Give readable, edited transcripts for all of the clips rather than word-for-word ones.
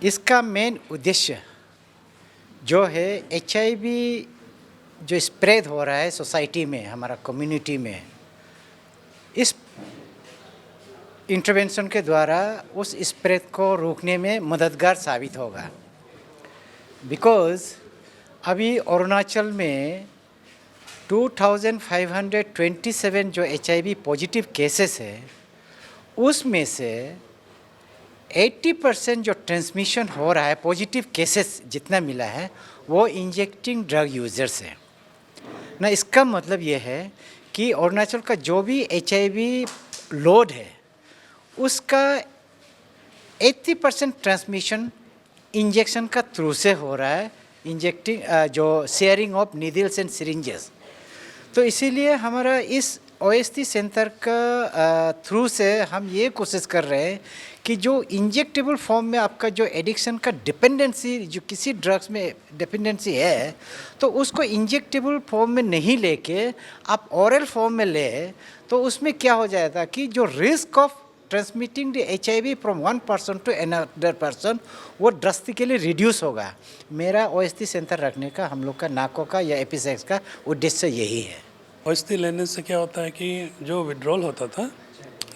इसका मेन उद्देश्य जो है HIV जो स्प्रेड हो रहा है सोसाइटी में, हमारा कम्युनिटी में, इस इंटरवेंशन के द्वारा उस स्प्रेड को रोकने में मददगार साबित होगा। बिकॉज़ अभी अरुणाचल में 2527 जो HIV पॉजिटिव केसेस है, उसमें से 80% जो ट्रांसमिशन हो रहा है, पॉजिटिव केसेस जितना मिला है, वो इंजेक्टिंग ड्रग यूज़र्स है ना। इसका मतलब ये है कि अरुणाचल का जो भी HIV लोड है, उसका 80% ट्रांसमिशन इंजेक्शन का थ्रू से हो रहा है, इंजेक्टिंग जो sharing of needles and syringes. तो इसीलिए हमारा इस OST सेंटर का थ्रू से हम ये कोशिश कर रहे हैं कि जो इंजेक्टेबल फॉर्म में आपका जो एडिक्शन का डिपेंडेंसी, जो किसी ड्रग्स में डिपेंडेंसी है, तो उसको इंजेक्टेबल फॉर्म में नहीं लेके आप ओरल फॉर्म में ले, तो उसमें क्या हो जाएगा कि जो risk of transmitting the HIV from one person to another person वो ड्रास्टिकली रिड्यूस होगा। मेरा OST सेंटर रखने का, हम लोग का नाको का या एपिसेक्स का उद्देश्य यही है। औषधि लेने से क्या होता है कि जो विड्रॉल होता था,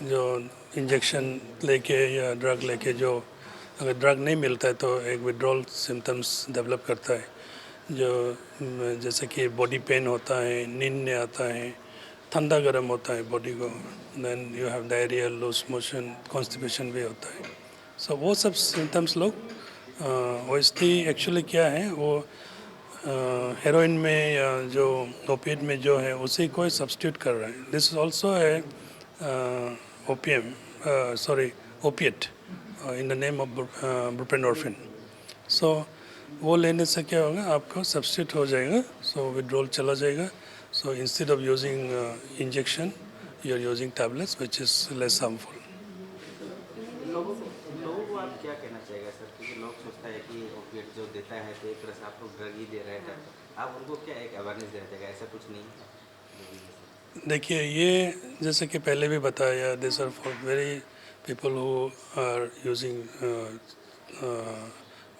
जो इंजेक्शन लेके या ड्रग लेके, जो अगर ड्रग नहीं मिलता है तो एक विड्रॉल सिम्टम्स डेवलप करता है, जो जैसे कि बॉडी पेन होता है, नींद नहीं आता है, ठंडा गर्म होता है बॉडी को, then you have diarrhoea, loose motion, constipation भी होता है। सो वो सब सिम्टम्स लोग औषधि एक्चुअली क्या है, वो हेरोइन में या जो ओपिएट में जो है उसी को सब्स्टिट्यूट कर रहा है। दिस इज ऑल्सो है opiate in the name of buprenorphine. So वो लेने से क्या होगा, आपको सब्स्टिट्यूट हो जाएगा, सो विड्रॉल चला जाएगा। So instead of using injection you are using tablets which is less harmful. लोगों को आप क्या कहना चाहिएगा सर, क्योंकि लोग सोचता है कि ओपिएट जो देता है तो एक तरह से आपको ड्रग ही दे रहा है, आप उनको क्या एक अवेयरनेस देना चाहिएगा, ऐसा कुछ नहीं है? देखिए, ये जैसे कि पहले भी बताया, this are for very people who are using,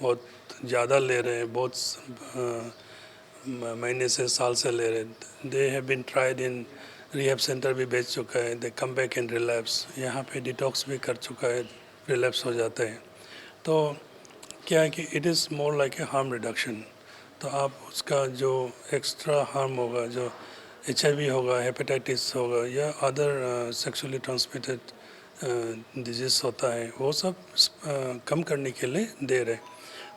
बहुत ज़्यादा ले रहे हैं, बहुत महीने से, साल से ले रहे हैं। They have been tried in rehab centre भी बेच चुका है, दे कम बैक इन रिलैप्स, यहाँ पे डिटॉक्स भी कर चुका है, रिलैप्स हो जाते हैं। तो क्या है कि it is more like a harm reduction. तो आप उसका जो एक्स्ट्रा हार्म होगा, जो HIV होगा, हेपेटाइटिस होगा या अदर सेक्सुअली ट्रांसमिटेड डिजीज़ होता है, वो सब कम करने के लिए दे रहे।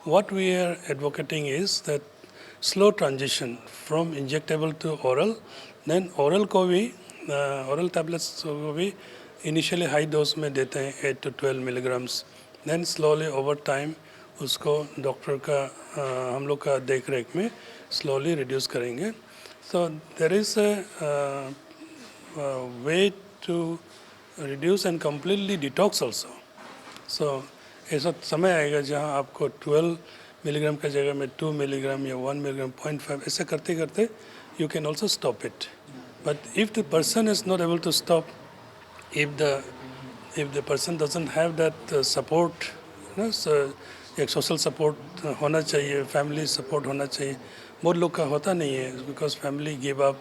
What we are advocating is that slow transition from injectable to oral, then oral को भी, ओरल टैबलेट्स को भी इनिशियली हाई डोज में देते हैं 8 to 12 milligrams, then slowly over time उसको डॉक्टर का, हम लोग का देख रेख में स्लोली रिड्यूस करेंगे। So there is a way to reduce and completely detox also. So ऐसा समय आएगा जहाँ आपको 12 मिलीग्राम का जगह में 2 मिलीग्राम या 1 मिलीग्राम 0.5 ऐसे करते करते you can also stop it. But if the person is not able to stop, if the person doesn't have that support, so एक सोशल सपोर्ट होना चाहिए, फैमिली सपोर्ट होना चाहिए, बहुत लोग का होता नहीं है, बिकॉज फैमिली गिव अप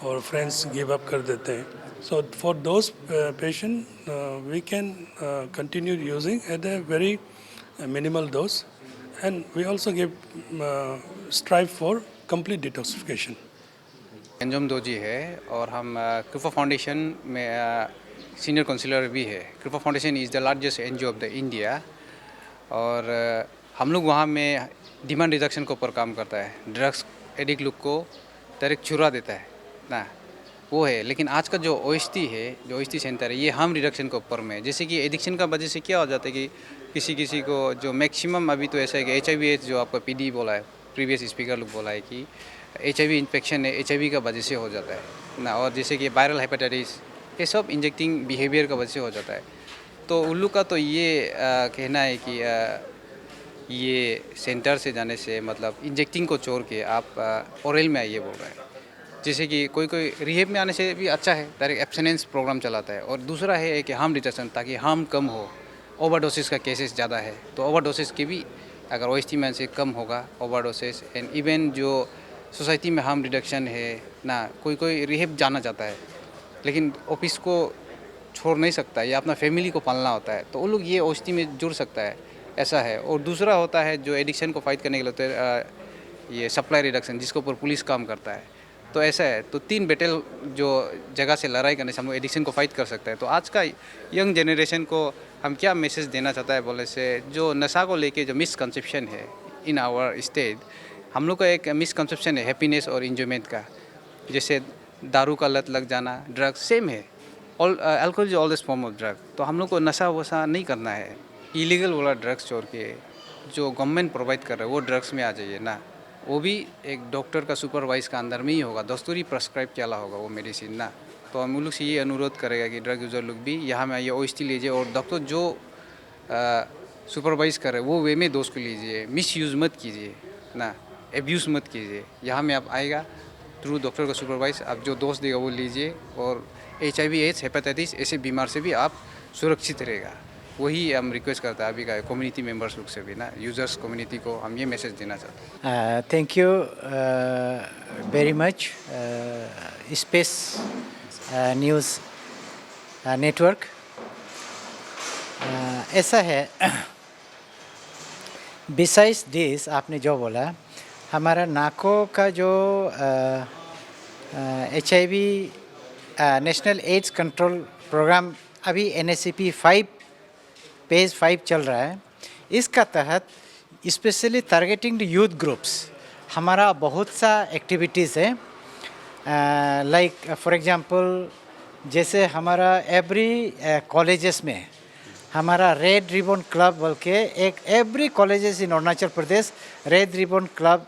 और फ्रेंड्स गिव अप कर देते हैं। So for those patient we can continue using at a very minimal dose, and we also give strive for complete detoxification. Anjum दोजी है और हम कृपा फाउंडेशन में सीनियर काउंसिलर भी है। कृपा foundation is the largest NGO of the India, और हम लोग वहाँ में डिमांड रिडक्शन के ऊपर काम करता है। ड्रग्स एडिक्ट लोग को डायरेक्ट छुरा देता है ना, वो है। लेकिन आज का जो OST है, जो OST सेंटर है, ये हार्म रिडक्शन के ऊपर में। जैसे कि एडिक्शन का वजह से क्या हो जाता है कि किसी को जो मैक्सिमम अभी तो ऐसा है कि HIV जो आपका PD बोला है, प्रीवियस स्पीकर लोग बोला है कि HIV इन्फेक्शन है, HIV का वजह से हो जाता है ना। और जैसे कि वायरल हेपेटाइटिस, ये सब इंजेक्टिंग बिहेवियर का वजह से हो जाता है। तो उल्लू का तो ये कहना है कि ये सेंटर से जाने से मतलब इंजेक्टिंग को छोड़ के आप ओरल में आइए बोल रहे हैं। जैसे कि कोई रिहेब में आने से भी अच्छा है, डायरेक्ट एब्सटेनेंस प्रोग्राम चलाता है। और दूसरा है कि हार्म रिडक्शन, ताकि हार्म कम हो ओवरडोसेस का केसेस ज़्यादा है, तो ओवरडोसेस की भी अगर OST में से कम होगा ओवरडोसेस, एंड इवन जो सोसाइटी में हार्म रिडक्शन है ना, कोई रिहेब जाना चाहता है लेकिन ऑफिस को छोड़ नहीं सकता है या अपना फैमिली को पालना होता है, तो वो लोग ये OST में जुड़ सकता है, ऐसा है। और दूसरा होता है जो एडिक्शन को फाइट करने के लिए होता है ये सप्लाई रिडक्शन, जिसके ऊपर पुलिस काम करता है। तो ऐसा है, तो 3 बैटल जो जगह से लड़ाई करने से हम लोग एडिक्शन को फाइट कर सकते हैं। तो आज का यंग जनरेशन को हम क्या मैसेज देना चाहता है बोले से, जो नशा को लेके जो मिसकंसेप्शन है इन आवर स्टेट, हम लोग का एक मिसकंसेप्शन है हैप्पीनेस और इन्जॉयमेंट का। जैसे दारू का लत लग जाना, ड्रग्स सेम है, all alcohol is all this form of drug. तो हम लोग को नशा वशा नहीं करना है, इलीगल वाला ड्रग्स छोड़ के जो गवर्नमेंट प्रोवाइड कर रहा है वो ड्रग्स में आ जाइए ना, वो भी एक डॉक्टर का सुपरवाइज का अंदर में ही होगा, दस्तूरी प्रेस्क्राइब किया होगा वो मेडिसिन ना। तो हम लोग से ये अनुरोध करेगा कि ड्रग यूज़र लोग भी यहाँ में आइए, OST लीजिए, और डॉक्टर जो सुपरवाइज कर रहे हैं वो वे में दोस्त को लीजिए, मिस यूज़ मत कीजिए ना, एब्यूज़ मत कीजिए। यहाँ में आप आएगा थ्रू डॉक्टर का सुपरवाइज, आप जो दोस्त देगा वो लीजिए, और HIV एड्स हेपेटाइटिस ऐसे बीमार से भी आप सुरक्षित रहेगा। वही हम रिक्वेस्ट करते हैं अभी का कम्युनिटी मेंबर्स लोग से भी ना, यूज़र्स कम्युनिटी को हम ये मैसेज देना चाहते हैं। Thank you very much space news network. ऐसा है, बिसाइड्स दिस आपने जो बोला, हमारा नाको का जो HIV national AIDS control programme अभी NSCP 5 पेज 5 चल रहा है। इसका तहत specially targeting the youth groups हमारा बहुत सा एक्टिविटीज़ है। लाइक फॉर एग्जांपल, जैसे हमारा एवरी कॉलेजेस में हमारा रेड रिबन क्लब बोल के एक every colleges in Arunachal Pradesh red ribbon club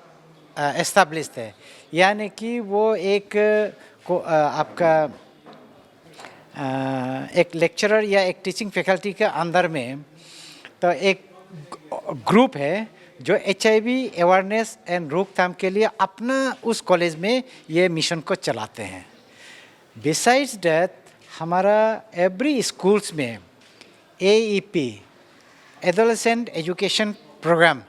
established है। यानी कि वो एक आपका एक लेक्चरर या एक टीचिंग फैकल्टी के अंदर में तो एक ग्रुप है जो HIV अवेयरनेस एंड रोकथाम के लिए अपना उस कॉलेज में ये मिशन को चलाते हैं। बिसाइड्स दैट हमारा एवरी स्कूल्स में AEP एडोलेसेंट एजुकेशन प्रोग्राम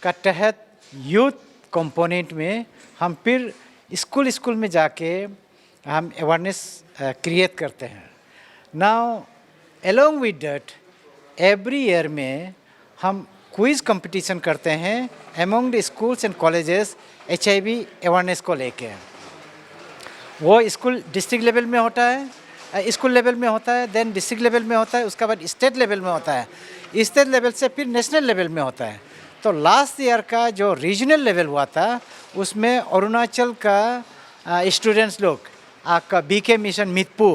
का तहत यूथ कंपोनेंट में हम फिर स्कूल में जाके हम अवेयरनेस क्रिएट करते हैं। Now along with that every year में हम क्विज़ कंपटीशन करते हैं among the schools and colleges HIV awareness को लेके। वो स्कूल डिस्ट्रिक्ट लेवल में होता है, स्कूल लेवल में होता है, देन डिस्ट्रिक्ट लेवल में होता है, उसके बाद स्टेट लेवल में होता है, स्टेट लेवल से फिर नेशनल लेवल में होता है। तो लास्ट ईयर का जो रीजनल लेवल हुआ था उसमें अरुणाचल का स्टूडेंट्स लोग आपका BK मिशन मितपू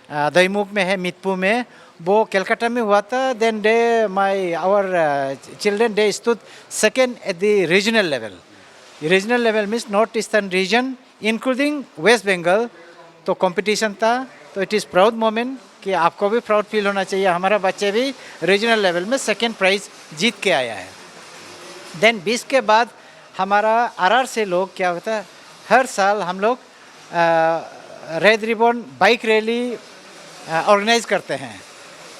दैमुख में है, मितपू में वो कलकत्ता में हुआ था। Then they our children they stood second at the regional level. Regional level means north eastern region including west Bengal. तो कंपटीशन था, तो इट इज़ प्राउड मोमेंट कि आपको भी प्राउड फील होना चाहिए, हमारा बच्चे भी रीजनल लेवल में सेकेंड प्राइज़ जीत के आया है। देन 20 के बाद हमारा RR से लोग क्या होता है, हर साल हम लोग red ribbon bike rally organise करते हैं।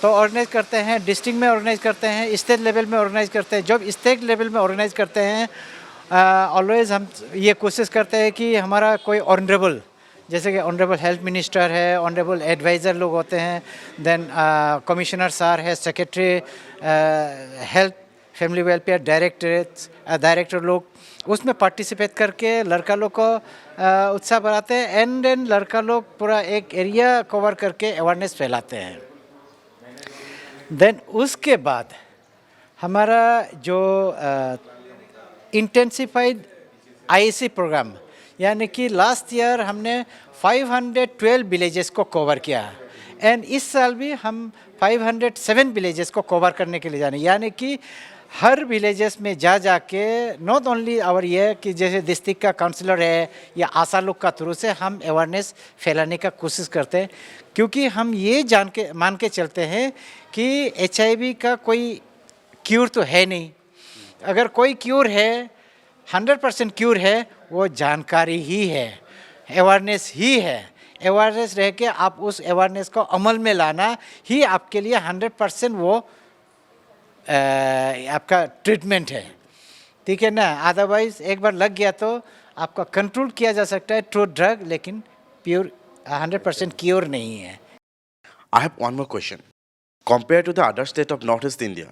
तो ऑर्गेनाइज करते हैं, डिस्ट्रिक्ट में ऑर्गेनाइज करते हैं, स्टेट लेवल में ऑर्गेनाइज करते हैं। जब स्टेट लेवल में ऑर्गेनाइज करते हैं ऑलवेज हम ये कोशिश करते हैं कि हमारा कोई ऑनरेबल, जैसे कि ऑनरेबल हेल्थ मिनिस्टर है, ऑनरेबल एडवाइज़र लोग होते हैं, देन कमिश्नर सर है, secretary health family welfare director लोग उसमें पार्टिसिपेट करके लड़का लोग को उत्साह बढ़ाते हैं। एंड देन लड़का लोग पूरा एक एरिया कवर करके अवेयरनेस फैलाते हैं। देन उसके बाद हमारा जो इंटेंसिफाइड IAC प्रोग्राम, यानी कि लास्ट ईयर हमने 512 विलेजेस को कवर किया एंड इस साल भी हम 507 विलेजेस को कवर करने के लिए जाने, यानी कि हर विलेजेस में जाके नॉट ओनली आवर ये कि जैसे डिस्ट्रिक्ट का काउंसलर है या आशा लोग का थ्रू से हम अवेयरनेस फैलाने का कोशिश करते हैं, क्योंकि हम ये मान के चलते हैं कि HIV का कोई क्यूर तो है नहीं। अगर कोई क्यूर है, 100% क्यूर है, वो जानकारी ही है, अवेयरनेस ही है। अवेयरनेस रह के आप उस अवेयरनेस को अमल में लाना ही आपके लिए 100% वो आपका ट्रीटमेंट है, ठीक है ना। अदरवाइज एक बार लग गया तो आपका कंट्रोल किया जा सकता है थ्रू ड्रग, लेकिन प्योर 100% क्योर नहीं है। I have one more question. Compared to the other state of Northeast India,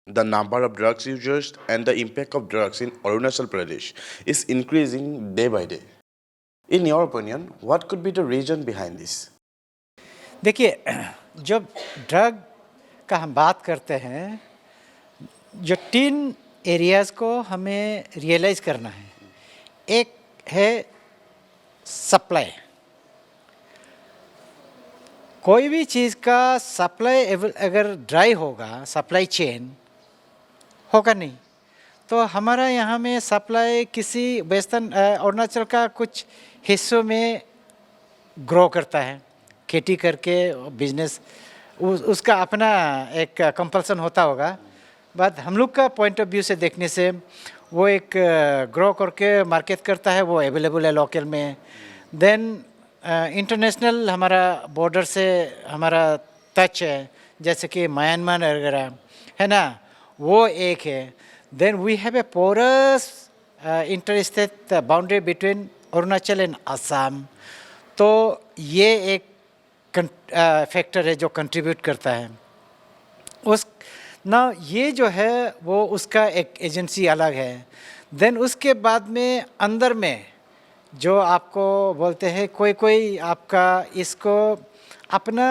the number of drugs users and the impact of drugs in Arunachal Pradesh is increasing day by day. In your opinion, what could be the reason behind this? देखिए, जब drug का हम बात करते हैं, जो 3 areas को हमें रियलाइज़ करना है। एक है सप्लाई, कोई भी चीज़ का सप्लाई अगर ड्राई होगा, सप्लाई चेन होगा नहीं। तो हमारा यहाँ में सप्लाई किसी वेस्टर्न अरुणाचल का कुछ हिस्सों में ग्रो करता है, खेती करके बिजनेस उसका अपना एक कंपल्सन होता होगा, बट हम लोग का पॉइंट ऑफ व्यू से देखने से वो एक ग्रो करके मार्केट करता है, वो अवेलेबल है लोकल में। देन इंटरनेशनल हमारा बॉर्डर से हमारा टच है, जैसे कि म्यांमार वगैरह है ना, वो एक है। Then we have a porous interstate boundary between Arunachal and Assam, तो ये एक फैक्टर है जो कंट्रीब्यूट करता है। उस ना ये जो है वो उसका एक एजेंसी अलग है। देन उसके बाद में अंदर में जो आपको बोलते हैं कोई आपका इसको अपना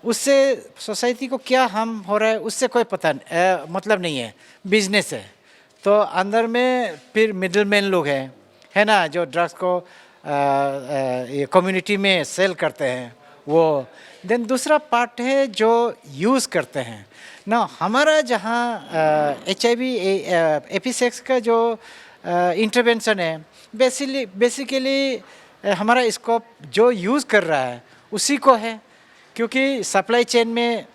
उससे सोसाइटी को क्या हार्म हो रहा है उससे कोई पता मतलब नहीं है, बिजनेस है। तो अंदर में फिर मिडलमैन लोग हैं, है ना, जो ड्रग्स को ये कम्युनिटी में सेल करते हैं वो। देन दूसरा पार्ट है जो यूज़ करते हैं ना। हमारा जहाँ HIV एपिसेक्स का जो इंटरवेंशन है, बेसिकली हमारा स्कोप जो यूज़ कर रहा है उसी को है, क्योंकि सप्लाई चेन में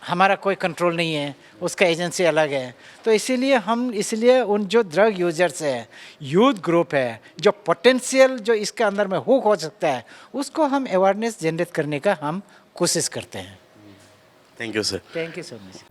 हमारा कोई कंट्रोल नहीं है, उसका एजेंसी अलग है। तो इसलिए उन जो ड्रग यूजर्स है, यूथ ग्रुप है, जो पोटेंशियल जो इसके अंदर में हुक हो सकता है, उसको हम अवेयरनेस जनरेट करने का हम कोशिश करते हैं। Thank you, sir. Thank you so much.